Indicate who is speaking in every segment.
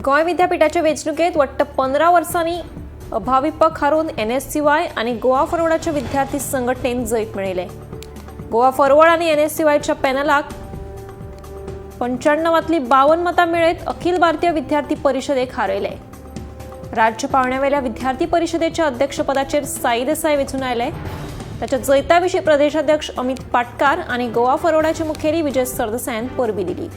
Speaker 1: गोंय विद्यापीठाच्या वेंचणुकेत वट्ट 15 वर्सांनी अभाविपक हारून NSCY आणि गोवा फॉरवर्डाच्या विद्यार्थी संघटनेन जैत मेळयले। गोवा फॉरवर्ड आणि NSCYच्या पॅनलाक 95तली 52 मतां मेळयत अखिल भारतीय विद्यार्थी परिशदेक हारयले। राज्य पावण्यावेल्या विद्यार्थी परिशदेच्या अध्यक्षपदाचेर साई देसाई वेंचून आयले। ताच्या जैताविशीं प्रदेशाध्यक्ष अमित पाटकार आणि गोवा फॉरवर्डाचे मुखेली विजय सरदेसायान परबी दिली।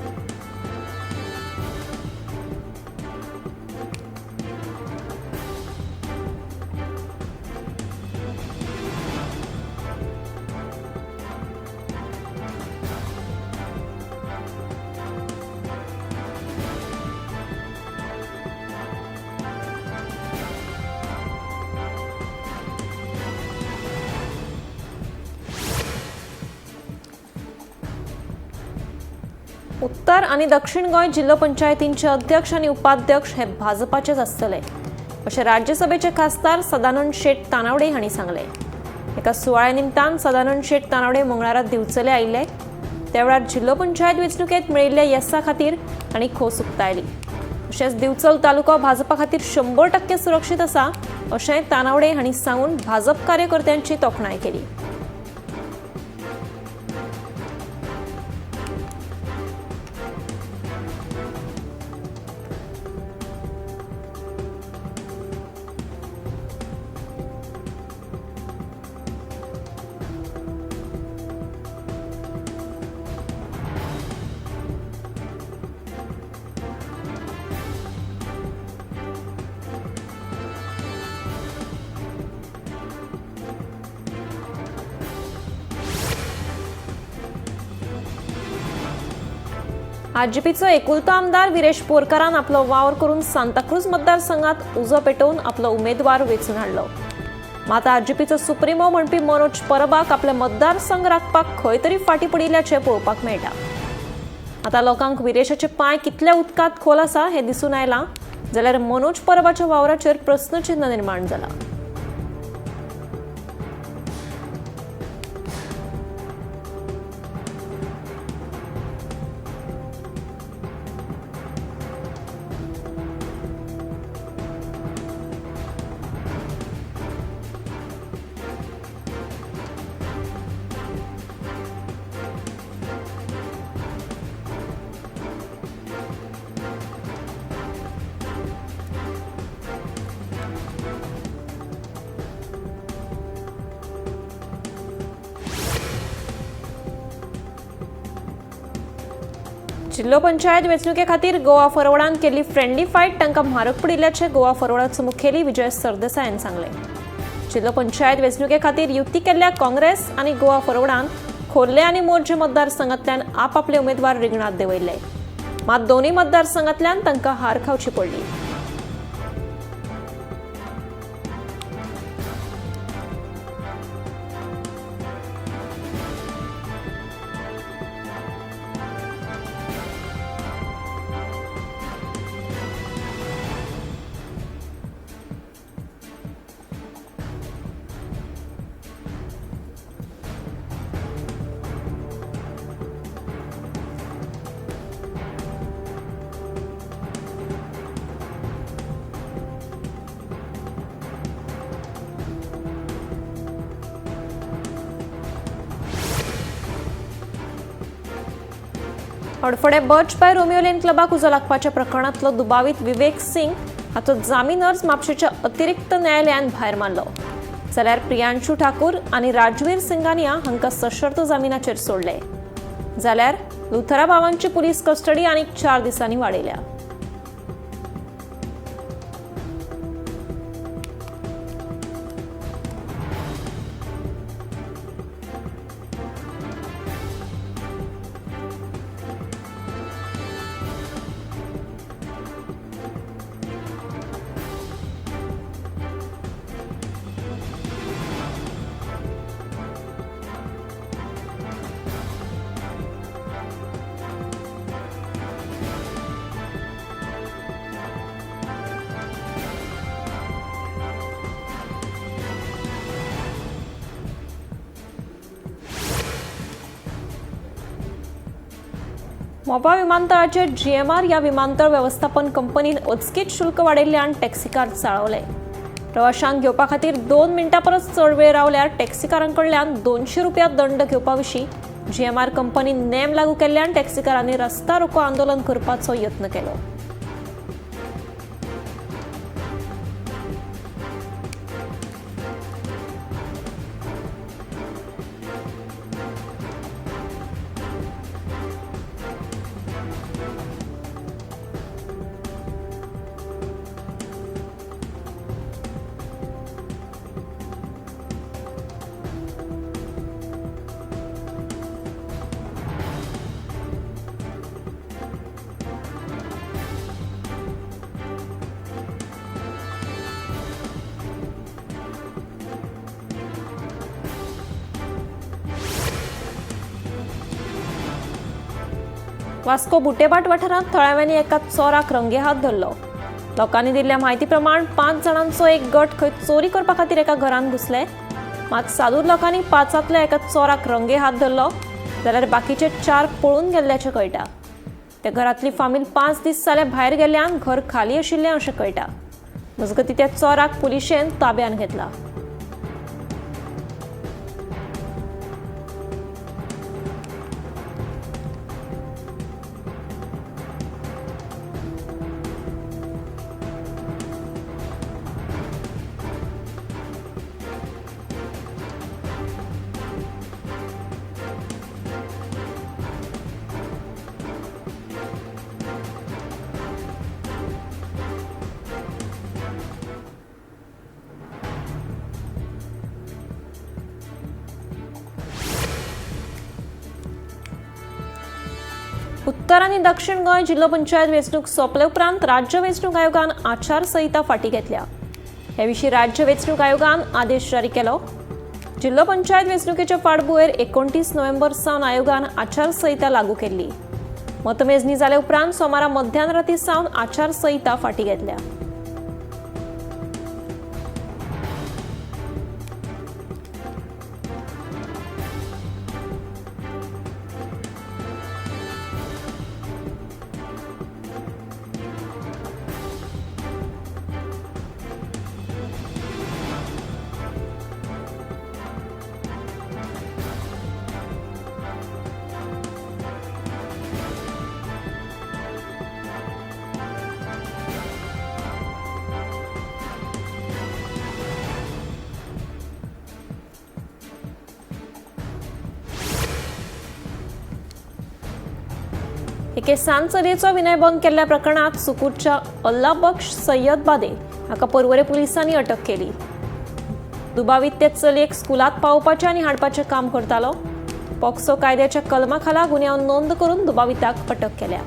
Speaker 1: उत्तर आणि दक्षिण गोंय जिल्हा पंचायतींचे अध्यक्ष आणि उपाध्यक्ष हे भाजपाचेच आसतले अशें राज्यसभेचे खासदार सदानंद शेट तानावडे हांणी सांगले। एका सुवाळ्या निमतान सदानंद शेट तानावडे मंगळारा दिवचले आयिल्ले। त्या वेळार जिल्हा पंचायत वेंचणुकेत मेळिल्ल्या येसा खातीर तांणी खोस उक्तायली। तशेंच दिवचल तालुको भाजपा खातीर 100% सुरक्षीत आसा अशें तानावडे हांणी सांगून भाजप कार्यकर्त्यांची तोखणाय केली। आरजेपीचो एकुलतो आमदार विरेश बोरकारान आपलो वावर करून सांताक्रूज मतदारसंघात उजो पेटोवन आपलो उमेदवार वेंचून हाडलो। मात आरजेपीचो सुप्रिमो म्हणपी मनोज परबाक आपले मतदारसंघ राखपाक खंय तरी फाटीं पडिल्ल्याचें पळोवपाक मेळटा। आता लोकांक विरेशाचे पांय कितले उदकांत खोल आसा हें दिसून आयलां जाल्यार मनोज परबाच्या वावराचेर प्रस्नचिन्ह निर्माण जाला। जिल्हा पंचायत वेंचणुके खातीर गोवा फॉरवर्डान केल्ली फ्रेंडली फायट तांकां म्हारग पडिल्ल्याचें गोवा फॉरवर्डाचो मुखेली विजय सरदेसायान सांगलें। जिल्हा पंचायत वेंचणुके खातीर युती केल्ल्या काँग्रेस आनी गोवा फॉरवर्डान खोर्ले आनी मोर्जे मतदारसंघांतल्यान आपआपले उमेदवार रिंगणात देंवयले। मात दोनूय मतदारसंघांतल्यान तांकां हार खावची पडली। अडफडे बर्च बाय रोमियो लेन क्लबाक उजो लागपाच्या प्रकरणांतलो दुबावीत विवेक सिंग हाचो जामीन अर्ज म्हापशेच्या अतिरिक्त न्यायालयान भायर मारलो। जाल्यार प्रियांशु ठाकूर आनी राजवीर सिंगानिया हांकां सशर्त जामिनाचेर सोडले। जाल्यार लुथरा भावांची पुलीस कस्टडी आनीक 4 दिसांनी वाडयल्या। मोपा विमानतळाचे GMR या विमानतळ व्यवस्थापन कंपनीन अचकीत शुल्क वाडयल्ल्यान टॅक्सीकार चाळवले. प्रवाशांक घेवपा खातीर 2 मिनटां परस चड वेळ रावल्यार टॅक्सीकारांकडल्यान 200 रुपया दंड घेवपा विशीं GMR कंपनीन नेम लागू केल्ल्यान टॅक्सीकारांनी रस्ता रोको आंदोलन करपाचो यत्न केलो. वास्को बुटेबाट वाठारांत थळाव्यांनी एका चोराक रंगेहात धरलो. लोकांनी दिल्ल्या म्हायती प्रमाण 5 जाणांचो एक गट खंय चोरी करपा खातीर एका घरांत घुसले. मात सादूर लोकांनी 5 एका चोराक रंगेहात धरलो जाल्यार बाकीचे 4 पळून गेल्ल्याचें कळटा. त्या घरांतली फामील 5 दीस जाले भायर गेल्ल्यान घर खाली आशिल्लें अशें कळटा. मजगतीं त्या चोराक पुलिशेन ताब्यात घेतला. उत्तर आनी दक्षिण गोंय जिल्लो पंचायत वेंचणूक सोंपले उपरांत राज्य वेंचणूक आयोगान आचारसंहिता फाटीं घेतल्या. हे विशीं राज्य वेंचणूक आयोगान आदेश जारी केलो. जिल्लो पंचायत वेंचणुकेचे फाटभुंयेर 29 नोव्हेंबर सावन आयोगान आचारसंहिता लागू केल्ली. मतमेजणी जाले उपरांत सोमारा मध्यान राती सावन आचारसंहिता फाटीं घेतल्या. हे केसान चलयेचो विनयभंग केल्ल्या प्रकरणात सुकूरच्या अल्लाबख्श सय्यद बादे हाका पर्वरे पुलिसांनी अटक केली. दुबावीत ते चलयेक स्कुलात पावोवपाचें आनी हाडपाचें काम करतालो. पॉक्सो कायद्याच्या कलमा खाला गुन्यांव नोंद करून दुबाविताक अटक केल्या.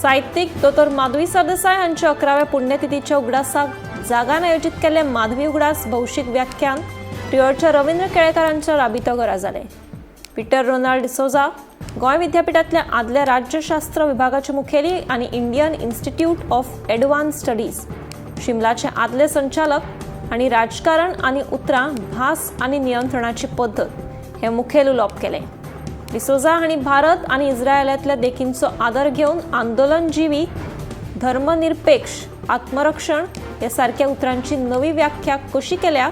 Speaker 1: साहित्यीक दोतोर माधवी सरदेसाय हांच्या 11व्या पुण्यतिथीच्या उगडासाक जागान आयोजीत केल्ले माधवी उगडास भौशीक व्याख्यान टिळोरच्या रवींद्र केळेकारांच्या राबितो घरा जालें. पीटर रोनाल्ड डिसोजा गोंय विद्यापीठांतल्या आदल्या राज्यशास्त्र विभागाचे मुखेली आनी Indian Institute of Advance Studies शिमलाचे आदले संचालक आनी राजकारण आनी उतरां भास आनी नियंत्रणाची पद्दत हे मुखेल उलोवप केलें. डिसोजा हांणी भारत आनी इस्रायलांतल्या देखींचो आदर घेवन आंदोलनजिवी धर्मनिरपेक्ष आत्मरक्षण हे सारक्या उतरांची नवी व्याख्या कशी केल्या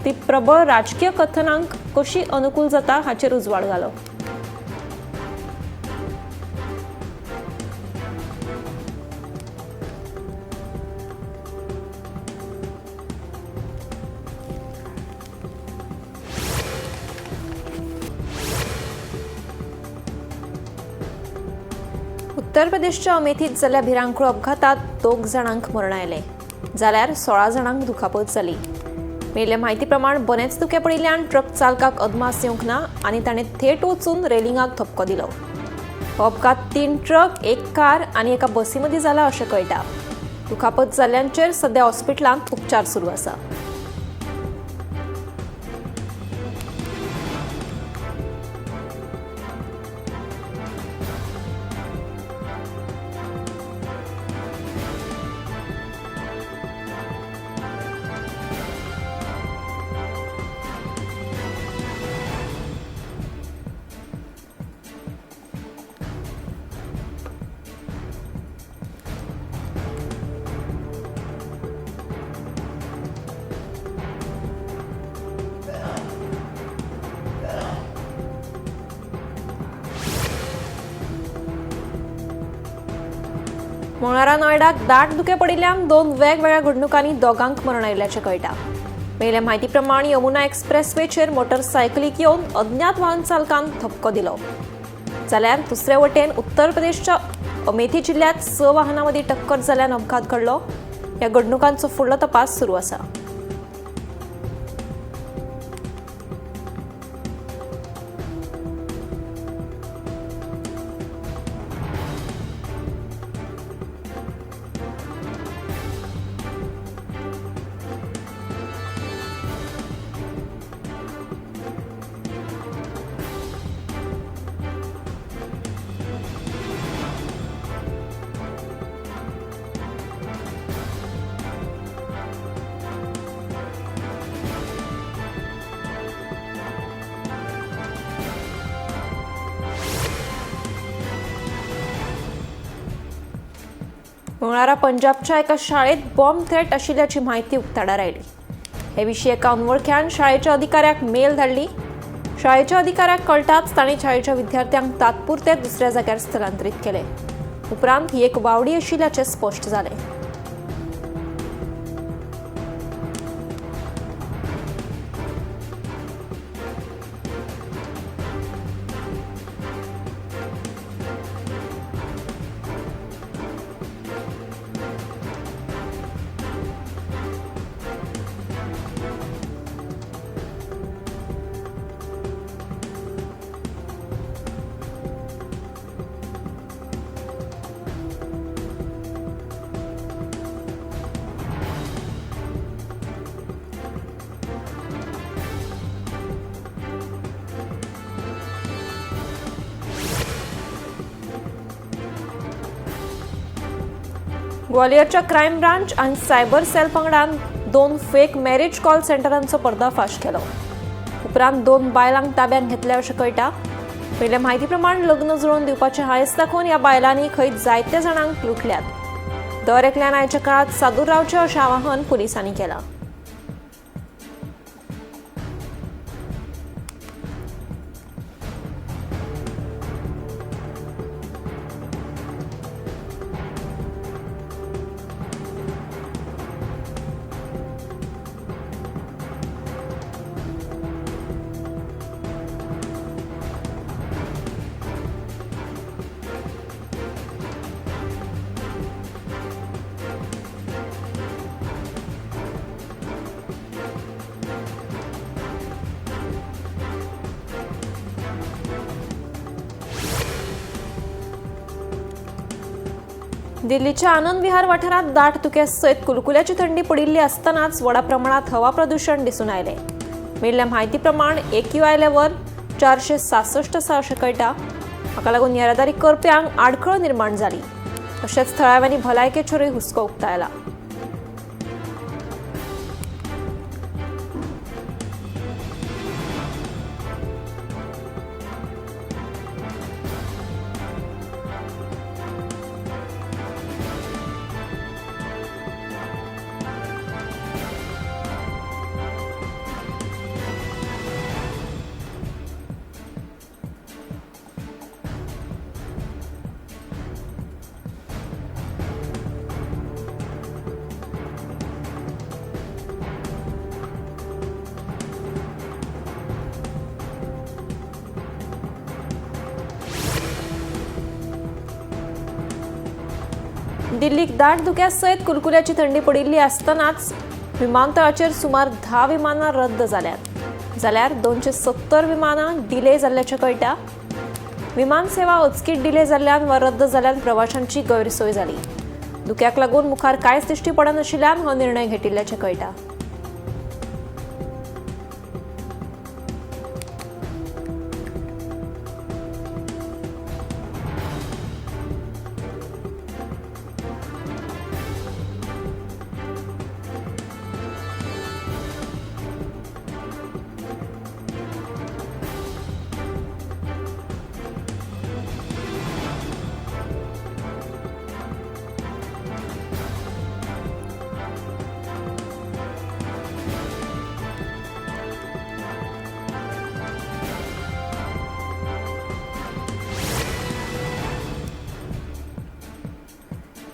Speaker 1: ती प्रबळ राजकीय कथनांक कशी अनुकूल जाता हाचेर उजवाड घालो. उत्तर प्रदेशच्या अमेथीत जाल्ल्या भिरांकूळ अपघातात 2 जाणांक मरण आयले जाल्यार 16 जाणांक दुखापत जाली। मेळिल्ल्या म्हायती प्रमाण बरेच दुखे पडिल्ल्यान ट्रक चालकाक अदमास येवंक ना आनी ताणें थेट वचून रेलिंगाक धपको दिलो। हो अपघात 3 ट्रक, 1 कार आनी एका बसी मदीं जाला अशें कळटा। दुखापत जाल्ल्यांचेर सध्या हॉस्पिटलांत उपचार सुरू आसा। मंगळारा नोएडाक दाट दुखे पडिल्ल्यान 2 वेगवेगळ्या घडणुकांनी दोगांक मरण आयिल्ल्याचें कळटा। मेळिल्ल्या म्हायती प्रमाण यमुना एक्सप्रेसवेचेर मोटरसायकलीक येवन अज्ञात वाहन चालकान धपको दिलो जाल्यार दुसरे वटेन उत्तर प्रदेशच्या अमेठी जिल्ह्यात 6 वाहनां मदीं टक्कर जाल्ल्यान अपघात घडलो। ह्या घडणुकांचो फुडलो तपास सुरू आसा। मंगळारा पंजाबच्या एका शाळेत बॉम्ब थ्रेट आशिल्ल्याची म्हायती उक्ताडार आयली। हे विशीं एका अनवळख्यान शाळेच्या अधिकाऱ्याक मेल धाडली। शाळेच्या अधिकाऱ्याक कळटाच ताणें शाळेच्या विद्यार्थ्यांक तात्पुरते दुसऱ्या जाग्यार स्थलांतरीत केले। उपरांत ही एक वावडी आशिल्ल्याचें स्पश्ट जालें। ग्वालियरच्या क्रायम ब्रांच आणि सायबर सेल पंगडान 2 फेक मॅरेज कॉल सेंटरांचो पर्दाफाश केलो। उपरांत 2 बायलांक ताब्यात घेतल्या अशें कळटा। मेळिल्ल्या म्हायती प्रमाण लग्न जुळोवन दिवपाचें हायस दाखोवन ह्या बायलांनी खंय जायत्या जाणांक लुटल्यात। दर एकल्यान आयच्या काळात सादूर रावचें अशें आवाहन पुलिसांनी केलां। दिल्लीच्या आनंद विहार वाठारात दाट धुक्यासयत कुलकुल्याची थंडी पडिल्ली आसतनाच व्हडा प्रमाणात हवा प्रदूषण दिसून आयले। मेळिल्ल्या म्हायती प्रमाण AQI लेवल 466 आसा अशें कळटा। हाका लागून येरादारी करप्यांक आडखळ निर्माण जाली। तशेंच थळाव्यांनी भलायकेचेरूय हुस्को उक्तायला। दिल्लीक दाट धुक्यासयत कुलकुल्याची थंडी पडिल्ली आसतनाच विमानतळाचेर सुमार 10 विमानां रद्द जाल्यात जाल्यार 270 विमानां डिले जाल्ल्याचें कळटा. विमान सेवा अचकीत डिले जाल्ल्यान वा रद्द जाल्ल्यान प्रवाशांची गैरसोय जाली. धुक्याक लागून मुखार कांयच दिश्टी पडनाशिल्ल्यान हो निर्णय घेतिल्ल्याचें कळटा.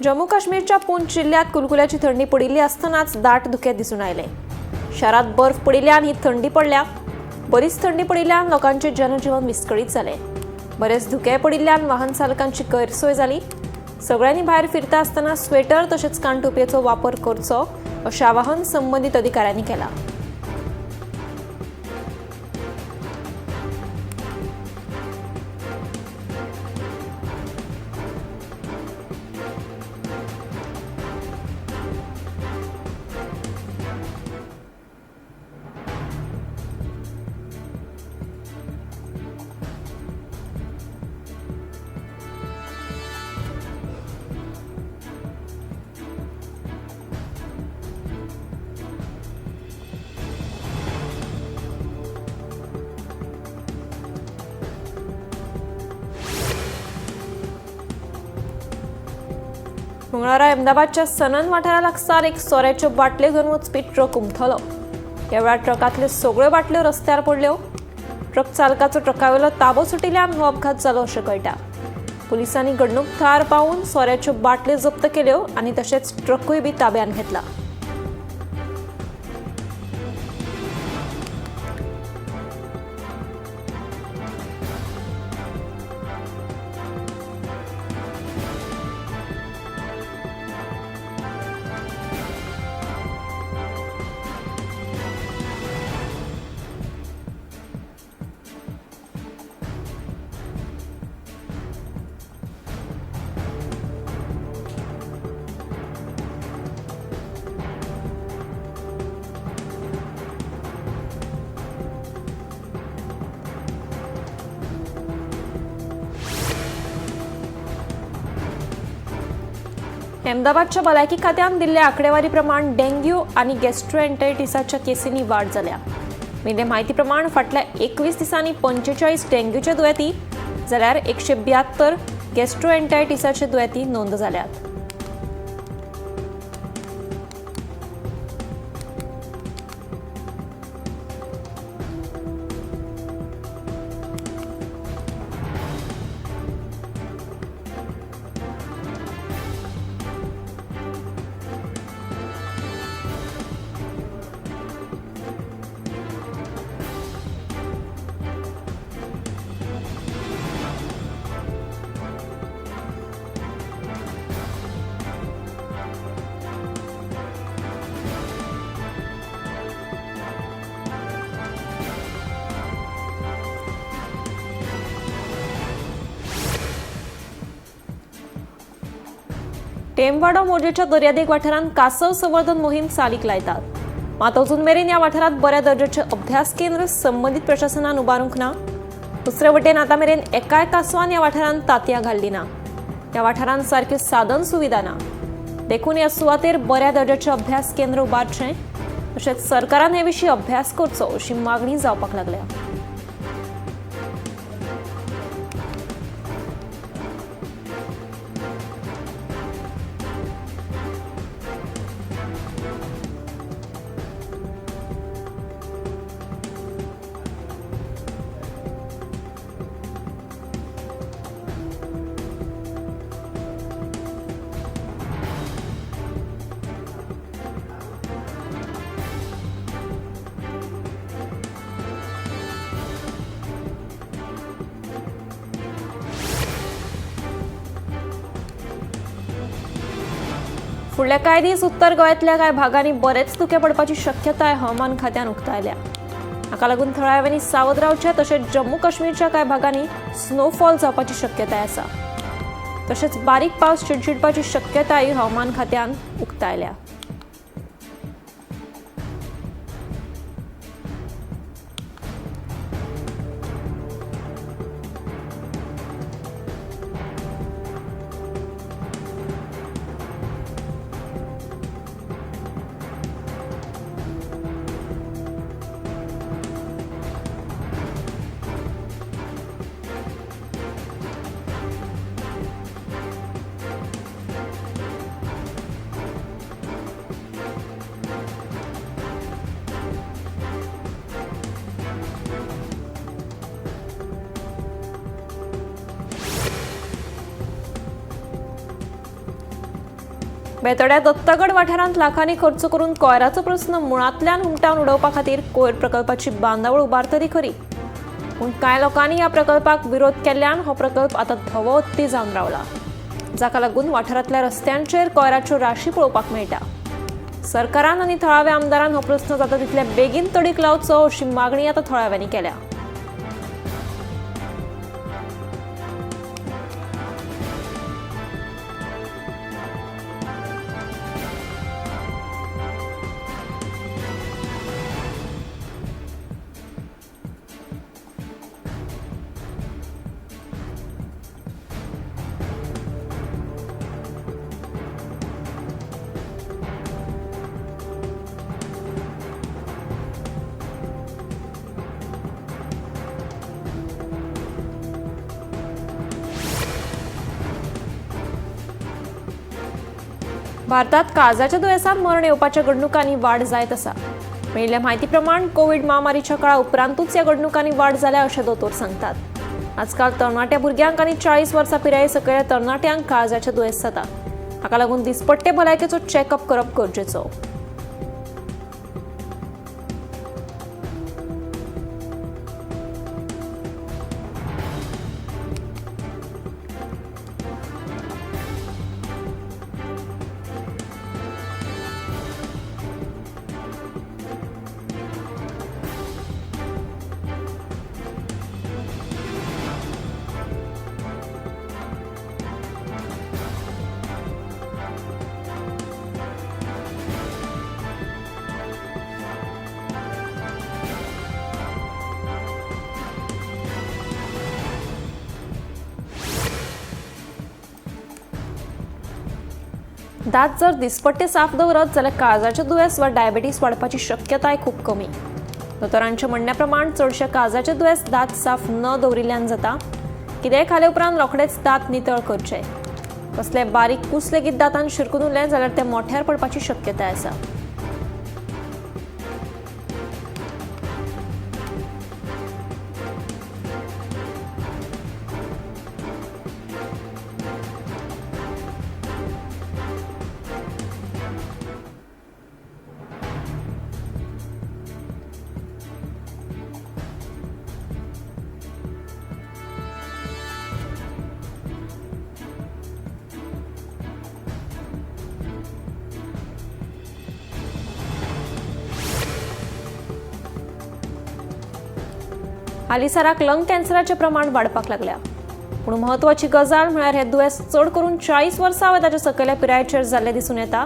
Speaker 1: जम्मू काश्मीरच्या पूंछ जिल्ह्यात कुलकुल्याची थंडी पडिल्ली आसतनाच दाट धुके दिसून आयले. शारात बर्फ पडिल्ल्यान ही थंडी पडल्या. बरीच थंडी पडिल्ल्यान लोकांचे जनजीवन विस्कळीत जाले. बरेच धुके पडिल्ल्यान वाहन चालकांची गैरसोय जाली. सगळ्यांनी भायर फिरता आसतना स्वेटर तशेंच कानटोपयेचो वापर करचो अशें आवाहन संबंधीत अधिकाऱ्यांनी केलां. मंगळारा अहमदाबादच्या सनन वाठारा लागसार एक सोऱ्याच्यो बाटल्यो घेवन वचपी ट्रक उमथलो. ह्या वेळार ट्रकांतल्यो सगळ्यो बाटल्यो रस्त्यार पडल्यो. ट्रक चालकाचो ट्रकावेलो ताबो सुटिल्ल्यान हो अपघात जालो अशें कळटा. पुलिसांनी घडणूक थळार पावून सोऱ्याच्यो बाटल्यो जप्त केल्यो आनी तशेंच ट्रकूय बी ताब्यात घेतला. अहमदाबादच्या भलायकी खात्यान दिल्ल्या आंकडेवारी प्रमाण डेंग्यू आनी गॅस्ट्रोएंटरायटिसाच्या केसींनी वाड जाल्या. मेल्ले म्हायती प्रमाण फाटल्या 21 दिसांनी 45 डेंग्यूचे दुयेंती जाल्यार 172 गॅस्ट्रोएंटरायटिसाचे दुयेंती नोंद जाल्यात. टेमवाडो मोरजेच्या दर्यादेग वाठारांत कासव संवर्धन मोहीम चालीक लायतात. मात अजून मेरेन ह्या वाठारांत बऱ्या दर्जाचे अभ्यास केंद्र संबंधीत प्रशासनान उबारूंक ना. दुसरे वटेन आतां मेरेन एकाय कासवान ह्या वाठारांत तांतयां घाल्ली ना. ह्या वाठारांत सारक्यो साधन सुविधा ना. देखून ह्या सुवातेर बऱ्या दर्जाचे अभ्यास केंद्र उबारचें तशेंच सरकारान हे विशीं अभ्यास करचो अशी मागणी जावपाक लागल्या. फुडल्या कांय दीस उत्तर गोंयांतल्या कांय भागांनी बरेच धुके पडपाची शक्यताय हवामान खात्यान उक्तायल्या। हाका लागून थळाव्यांनी सावध रावचे, तशेंच जम्मू काश्मीरच्या कांय भागांनी स्नोफॉल जावपाची शक्यताय आसा। तशेंच बारीक पावस चिडचिडपाची शक्यताय हवामान खात्यान उक्तायल्या। बेतोड्या दत्तगड वाठारांत लाखांनी खर्च करून कोयराचो प्रस्न मुळांतल्यान हुमटावन उडोवपा खातीर कोयर प्रकल्पाची बांदावळ उबारतली खरी, पूण कांय लोकांनी ह्या प्रकल्पाक विरोध केल्ल्यान हो प्रकल्प आतां धवो उत्ती जावन रावला, जाका लागून वाठारांतल्या रस्त्यांचेर कोयराच्यो राशी पळोवपाक मेळटा। सरकारान आनी थळाव्या आमदारान हो प्रस्न जाता तितले बेगीन तडीक लावचो अशी मागणी आतां थळाव्यांनी केल्या। भारतात काळजाच्या दुयेंसान मरण येवपाच्या घडणुकांनी वाड जायत आसा। मेळिल्ल्या म्हायती प्रमाण कोविड महामारीच्या काळा उपरांतूच ह्या घडणुकांनी वाड जाल्या अशें दोतोर सांगतात। आजकाल तरणाट्या भुरग्यांक आनी 40 वर्सां पिराये सकयल्या तरणाट्यांक काळजाचें दुयेंस जाता। हाका लागून दिसपट्टे भलायकेचो चॅकअप करप गरजेचो। दात जर दिसपट्टे साफ दवरत जाल्यार काळजाचें दुयेंस वा डायबिटीस वाडपाची शक्यताय खूब कमी। दोतोरांच्या म्हणण्या प्रमाण चडशे काळजाचें दुयेंस दात साफ न दवरिल्ल्यान जाता। कितेंय खाले उपरांत रोखडेच दात नितळ करचे। कसले बारीक कूस लेगीत दातांत शिरकून उरले जाल्यार ते मोठ्यार पडपाची शक्यताय आसा। हालीसराक लंग कॅन्सराचें प्रमाण वाडपाक लागल्या, पूण म्हत्वाची गजाल म्हळ्यार हे दुयेंस चड करून 40 वर्सां वा ताच्या सकयल्या पिरायेचेर जाल्ले दिसून येता।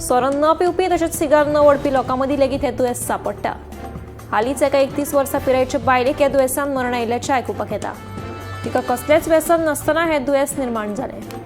Speaker 1: सोरो न पिवपी तशेंच सिगार न ओडपी लोकां मदीं लेगीत हे दुयेंस सांपडटा। हालींच एका 31 वर्सां पिरायेचे बायलेक ह्या दुयेंसान मरण आयिल्ल्याचें आयकुपाक येता। तिका कसलेंच व्यसन नासतना हें दुयेंस निर्माण जालें।